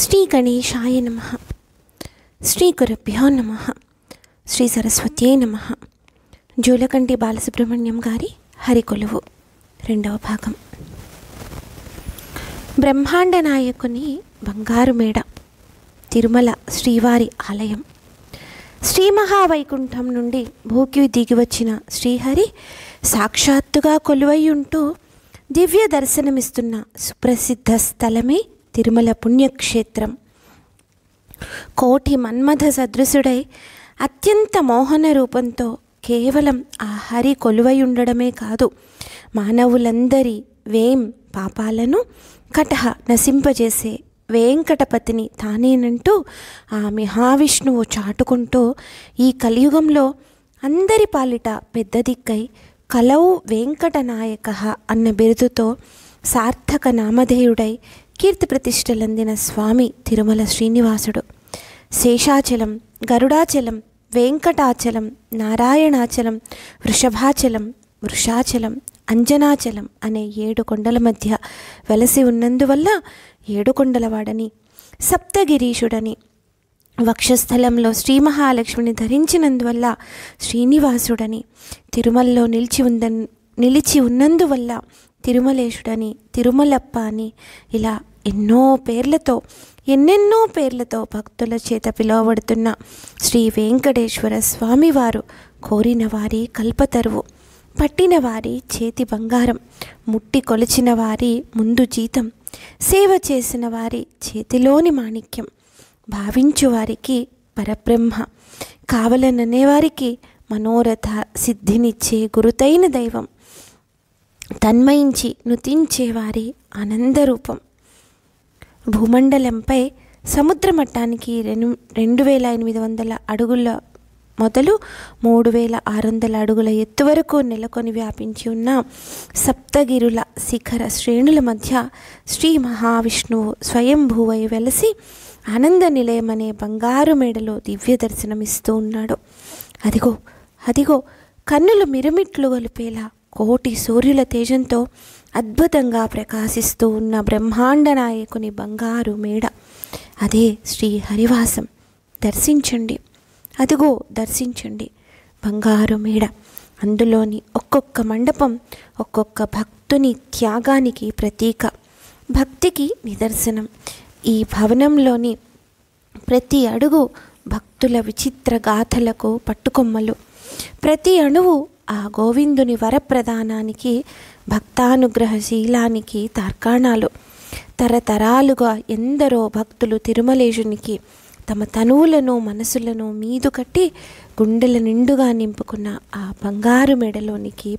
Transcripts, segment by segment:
శ్రీ గణేశాయ నమః. శ్రీ గురుభ్యో నమః. శ్రీ సరస్వత్యై నమః. జూలకంటి బాలసుబ్రహ్మణ్యం గారి హరికొలువు రెండవ భాగం. బ్రహ్మాండ నాయకుని బంగారు మేడ, తిరుమల శ్రీవారి ఆలయం. శ్రీ మహావైకుంఠం నుండి భూకి దిగివచ్చిన శ్రీహరి సాక్షాత్తుగా కొలువై ఉంటూ దివ్య దర్శనమిస్తున్న సుప్రసిద్ధ స్థలమే తిరుమల పుణ్యక్షేత్రం. కోటి మన్మథ సదృశుడై అత్యంత మోహన రూపంతో కేవలం ఆ హరి కొలువై ఉండడమే కాదు, మానవులందరి పాపాలను కటహ నశింపజేసే వెంకటపతిని తానేనంటూ ఆ మహావిష్ణువు చాటుకుంటూ ఈ కలియుగంలో అందరి పాలిట పెద్ద దిక్కై కలౌ వెంకటనాయక అన్న బిరుదుతో సార్థక నామధేయుడై కీర్తి ప్రతిష్టలందిన స్వామి తిరుమల శ్రీనివాసుడు. శేషాచలం, గరుడాచలం, వెంకటాచలం, నారాయణాచలం, వృషభాచలం, వృషాచలం, అంజనాచలం అనే 7 కొండల మధ్య వెలసి ఉన్నందువల్ల ఏడుకొండలవాడని, సప్తగిరీషుడని, వక్షస్థలంలో శ్రీ మహాలక్ష్మిని ధరించినందువల్ల శ్రీనివాసుడని, తిరుమలలో నిలిచి ఉన్నందువల్ల తిరుమలేశుడని, తిరుమలప్ప అని, ఇలా ఎన్నెన్నో పేర్లతో భక్తుల చేత పిలువబడుతున్న శ్రీ వెంకటేశ్వర స్వామివారు కోరిన వారి కల్పతరువు, పట్టిన వారి చేతి బంగారం, ముట్టి కొలిచిన వారి ముందు జీతం, సేవ చేసిన వారి చేతిలోని మాణిక్యం, భావించు వారికి పరబ్రహ్మ, కావలననేవారికి మనోరథ సిద్ధినిచ్చే గురుతైన దైవం, తన్మయించి నుతించేవారి ఆనందరూపం. భూమండలంపై సముద్ర మట్టానికి 2800 అడుగుల మొదలు 3600 అడుగుల ఎత్తు వరకు నెలకొని వ్యాపించి ఉన్న సప్తగిరుల శిఖర శ్రేణుల మధ్య శ్రీ మహావిష్ణువు స్వయంభూవై వెలసి ఆనంద నిలయమనే బంగారు మేడలో దివ్య దర్శనమిస్తూ ఉన్నాడు. అదిగో కన్నులు మిరుమిట్లు గొలిపేలా కోటి సూర్యుల తేజంతో అద్భుతంగా ప్రకాశిస్తూ ఉన్న బ్రహ్మాండ నాయకుని బంగారు మేడ, అదే శ్రీ హరివాసం. దర్శించండి, అదిగో దర్శించండి బంగారు మేడ. అందులోని ఒక్కొక్క మండపం ఒక్కొక్క భక్తుని త్యాగానికి ప్రతీక, భక్తికి నిదర్శనం. ఈ భవనంలోని ప్రతి అడుగు భక్తుల విచిత్ర గాథలకు పట్టుకొమ్మలు, ప్రతి అణువు ఆ గోవిందుని వరప్రదానానికి, భక్తానుగ్రహశీలానికి తార్కాణాలు. తరతరాలుగా ఎందరో భక్తులు తిరుమలేశునికి తమ తనువులను మనసులను మీదు కట్టి గుండెల నిండుగా నింపుకున్న ఆ బంగారు మెడలోనికి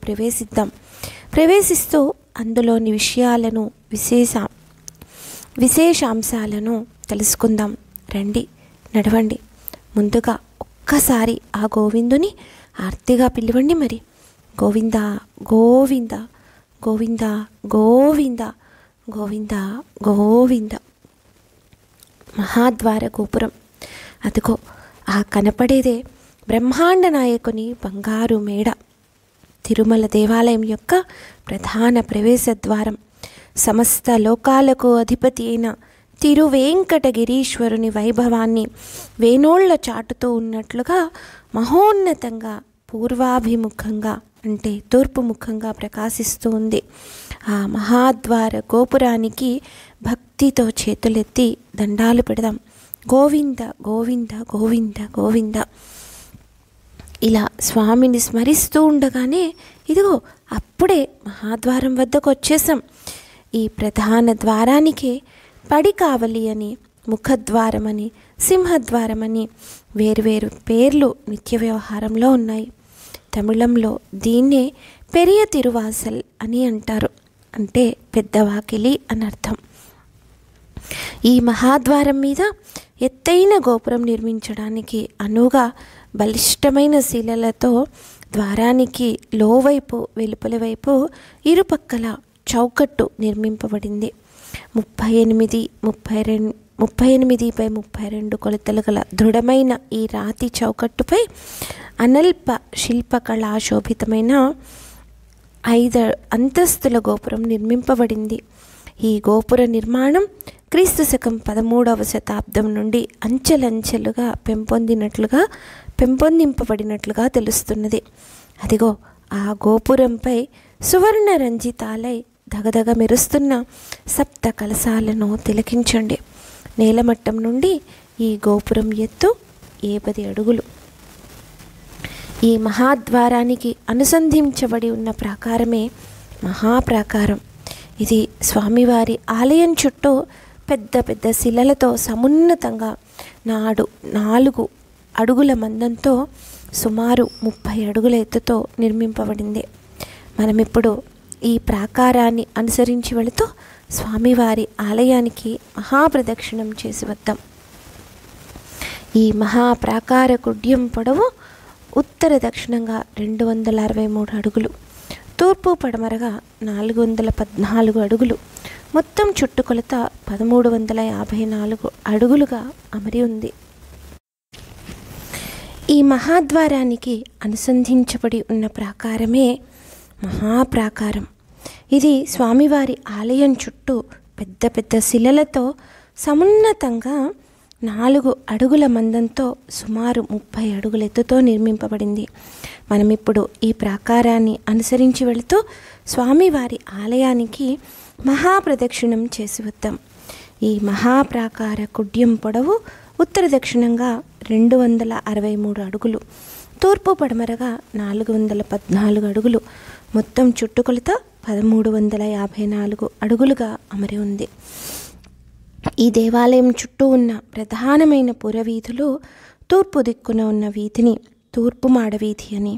ప్రవేశిస్తూ అందులోని విషయాలను విశేషాంశాలను తెలుసుకుందాం. రండి, నడవండి. ముందుగా ఒక్కసారి ఆ గోవిందుని ఆర్తిగా పిలవండి. మరి గోవింద గోవింద గోవింద గోవింద గోవింద గోవింద. మహాద్వార గోపురం, అదిగో ఆ కనపడేదే బ్రహ్మాండ నాయకుని బంగారు మేడ, తిరుమల దేవాలయం యొక్క ప్రధాన ప్రవేశ ద్వారం. సమస్త లోకాలకు అధిపతి అయిన తిరువేంకటగిరీశ్వరుని వైభవాన్ని వేనోళ్ల చాటుతూ ఉన్నట్లుగా మహోన్నతంగా పూర్వాభిముఖంగా అంటే తూర్పు ముఖంగా ప్రకాశిస్తూ ఉంది. ఆ మహాద్వార గోపురానికి భక్తితో చేతులెత్తి దండాలు పెడదాం. గోవింద గోవింద గోవింద గోవింద. ఇలా స్వామిని స్మరిస్తూ ఉండగానే ఇదిగో అప్పుడే మహాద్వారం వద్దకు వచ్చేసాం. ఈ ప్రధాన ద్వారానికే పడికావలి అని, ముఖద్వారమని, సింహద్వారమని వేర్వేరు పేర్లు నిత్య వ్యవహారంలో ఉన్నాయి. తమిళంలో దీన్నే పెరియ తిరువాసల్ అని అంటారు, అంటే పెద్దవాకిలి అనర్థం. ఈ మహాద్వారం మీద ఎత్తైన గోపురం నిర్మించడానికి అనువుగా బలిష్టమైన శిలలతో ద్వారానికి లోవైపు వెలుపలి వైపు ఇరుపక్కల చౌకట్టు నిర్మింపబడింది. 38x32 కొలతలు గల దృఢమైన ఈ రాతి చౌకట్టుపై అనల్ప శిల్పకళాశోభితమైన 5 అంతస్తుల గోపురం నిర్మింపబడింది. ఈ గోపుర నిర్మాణం క్రీస్తు శకం 13వ శతాబ్దం నుండి అంచెలంచెలుగా పెంపొందింపబడినట్లుగా తెలుస్తున్నది. అదిగో ఆ గోపురంపై సువర్ణ రంజితాలై దగదగ మెరుస్తున్న సప్త కలశాలను తిలకించండి. నేలమట్టం నుండి ఈ గోపురం ఎత్తు 70 అడుగులు. ఈ మహాద్వారానికి అనుసంధించబడి ఉన్న ప్రాకారమే మహాప్రాకారం. ఇది స్వామివారి ఆలయం చుట్టూ పెద్ద పెద్ద శిలలతో సమున్నతంగా 4 అడుగుల మందంతో సుమారు 30 అడుగుల ఎత్తుతో నిర్మింపబడింది. మనమిప్పుడు ఈ ప్రాకారాన్ని అనుసరించి వెళుతూ స్వామివారి ఆలయానికి మహాప్రదక్షిణం చేసి వద్దాం. ఈ మహాప్రాకార కుడ్యం పొడవు ఉత్తర దక్షిణంగా 263 అడుగులు, తూర్పు పడమరగా 414 అడుగులు, మొత్తం చుట్టుకొలత 1354 అడుగులుగా అమరి ఉంది. ఈ మహాద్వారానికి అనుసంధించబడి ఉన్న ప్రాకారమే మహాప్రాకారం. ఇది స్వామివారి ఆలయం చుట్టూ పెద్ద పెద్ద శిలలతో సమున్నతంగా 4 అడుగుల మందంతో సుమారు 30 అడుగుల ఎత్తుతో నిర్మింపబడింది. మనమిప్పుడు ఈ ప్రాకారాన్ని అనుసరించి వెళుతూ స్వామివారి ఆలయానికి మహాప్రదక్షిణం చేసి వద్దాం. ఈ మహాప్రాకార కుడ్యం పొడవు ఉత్తర దక్షిణంగా 263 అడుగులు, తూర్పు పడమరగా 414 అడుగులు, మొత్తం చుట్టుకొలత 1354 అడుగులుగా అమరి ఉంది. ఈ దేవాలయం చుట్టూ ఉన్న ప్రధానమైన పురవీధులు తూర్పు దిక్కున ఉన్న వీధిని తూర్పు మాడవీధి అని,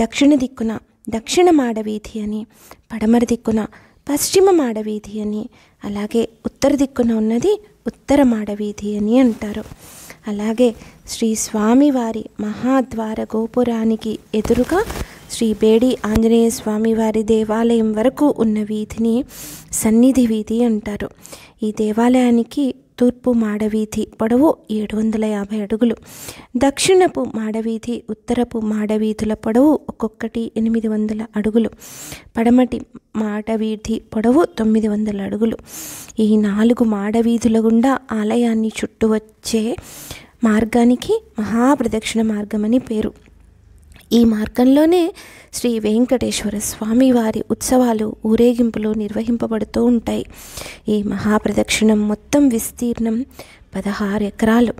దక్షిణ దిక్కున దక్షిణ మాడవీధి అని, పడమర దిక్కున పశ్చిమ మాడవీధి అని, అలాగే ఉత్తర దిక్కున ఉన్నది ఉత్తర మాడవీధి అని అంటారు. అలాగే శ్రీ స్వామివారి మహాద్వార గోపురానికి ఎదురుగా శ్రీ బేడి ఆంజనేయ స్వామివారి దేవాలయం వరకు ఉన్న వీధిని సన్నిధి వీధి అంటారు. ఈ దేవాలయానికి తూర్పు మాడవీధి పొడవు 750 అడుగులు, దక్షిణపు మాడవీధి ఉత్తరపు మాడవీధుల పొడవు ఒక్కొక్కటి 800 అడుగులు, పడమటి మాడవీధి పొడవు 900 అడుగులు. ఈ 4 మాడవీధుల గుండా ఆలయాన్ని చుట్టూ వచ్చే మార్గానికి మహాప్రదక్షిణ మార్గమని పేరు. ఈ మార్గంలోనే శ్రీ వెంకటేశ్వర స్వామి వారి ఉత్సవాలు ఊరేగింపులు నిర్వహింపబడుతూ ఉంటాయి. ఈ మహాప్రదక్షిణం మొత్తం విస్తీర్ణం 16 ఎకరాలు.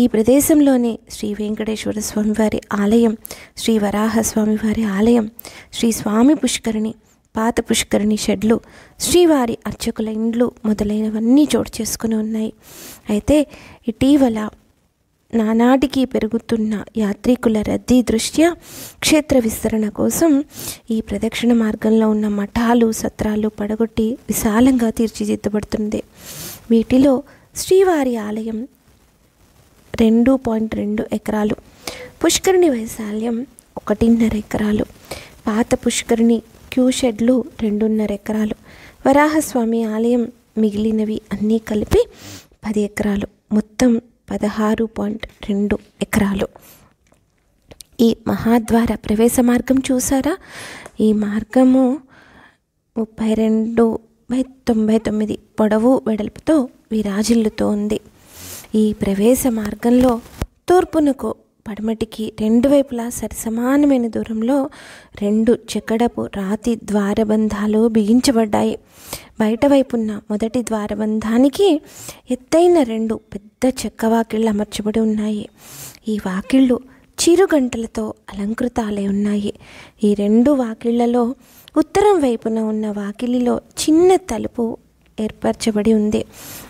ఈ ప్రదేశంలోనే శ్రీ వెంకటేశ్వర స్వామివారి ఆలయం, శ్రీ వరాహ స్వామివారి ఆలయం, శ్రీ స్వామి పుష్కరిణి, పాత పుష్కరిణి షెడ్లు, శ్రీవారి అర్చకుల ఇండ్లు మొదలైనవన్నీ చోటు చేసుకుని ఉన్నాయి. అయితే ఇటీవల నానాటికి పెరుగుతున్న యాత్రికుల రద్దీ దృష్ట్యా క్షేత్ర విస్తరణ కోసం ఈ ప్రదక్షిణ మార్గంలో ఉన్న మఠాలు, సత్రాలు పడగొట్టి విశాలంగా తీర్చిదిద్దబడుతుంది. వీటిలో శ్రీవారి ఆలయం 2.2 ఎకరాలు, పుష్కరిణి వైశాల్యం 1.5 ఎకరాలు, పాత పుష్కరిణి క్యూ షెడ్లు 2.5 ఎకరాలు, వరాహస్వామి ఆలయం మిగిలినవి అన్నీ కలిపి 10 ఎకరాలు, మొత్తం 16.2 ఎకరాలు. ఈ మహాద్వార ప్రవేశ మార్గం చూసారా? ఈ మార్గము 32/99 పొడవు వెడల్పుతో విరాజిల్లుతూ ఉంది. ఈ ప్రవేశ మార్గంలో తూర్పునకు పడమటికి 2 వైపులా సరిసమానమైన దూరంలో 2 చెక్కడపు రాతి ద్వారబంధాలు బిగించబడ్డాయి. బయట వైపున్న మొదటి ద్వారబంధానికి ఎత్తైన 2 పెద్ద చెక్క వాకిళ్ళు అమర్చబడి ఉన్నాయి. ఈ వాకిళ్ళు చిరుగంటలతో అలంకృతాలై ఉన్నాయి. ఈ 2 వాకిళ్లలో ఉత్తరం వైపున ఉన్న వాకిలిలో చిన్న తలుపు ఏర్పరచబడి ఉంది.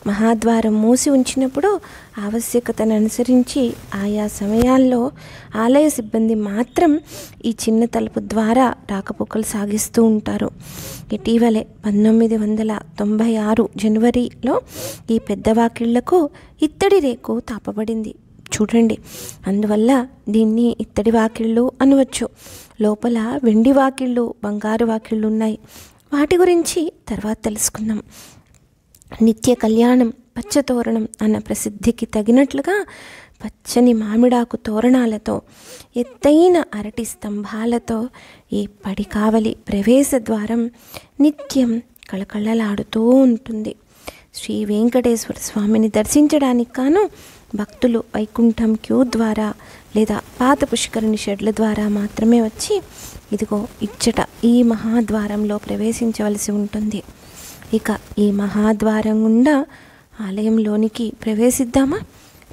మహాద్వారం మూసి ఉంచినప్పుడు ఆవశ్యకతను అనుసరించి ఆయా సమయాల్లో ఆలయ సిబ్బంది మాత్రం ఈ చిన్న తలుపు ద్వారా రాకపోకలు సాగిస్తూ ఉంటారు. ఇటీవలే 1996 జనవరిలో ఈ పెద్ద వాకిళ్లకు ఇత్తడి రేకు తాపబడింది. చూడండి, అందువల్ల దీన్ని ఇత్తడి వాకిళ్ళు అనవచ్చు. లోపల వెండి వాకిళ్ళు, బంగారు వాకిళ్ళు ఉన్నాయి. వాటి గురించి తర్వాత తెలుసుకుందాం. నిత్య కళ్యాణం, పచ్చతోరణం అన్న ప్రసిద్ధికి తగినట్లుగా పచ్చని మామిడాకు తోరణాలతో, ఎత్తైన అరటి స్తంభాలతో ఈ పడికావలి ప్రవేశ ద్వారం నిత్యం కళకళలాడుతూ ఉంటుంది. శ్రీ వెంకటేశ్వర స్వామిని దర్శించడానికి కాను భక్తులు వైకుంఠం క్యూ ద్వారా లేదా పాత పుష్కరిణి షెడ్ల ద్వారా మాత్రమే వచ్చి ఇదిగో ఇచ్చట ఈ మహాద్వారంలో ప్రవేశించవలసి ఉంటుంది. ఇక ఈ మహాద్వారం గుండా ఆలయంలోనికి ప్రవేశిద్దామా?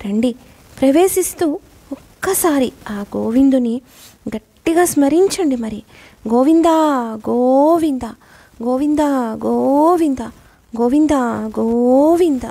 రండి. ప్రవేశిస్తూ ఒక్కసారి ఆ గోవిందుని గట్టిగా స్మరించండి. మరి గోవిందా గోవింద గోవింద గోవింద గోవింద గోవింద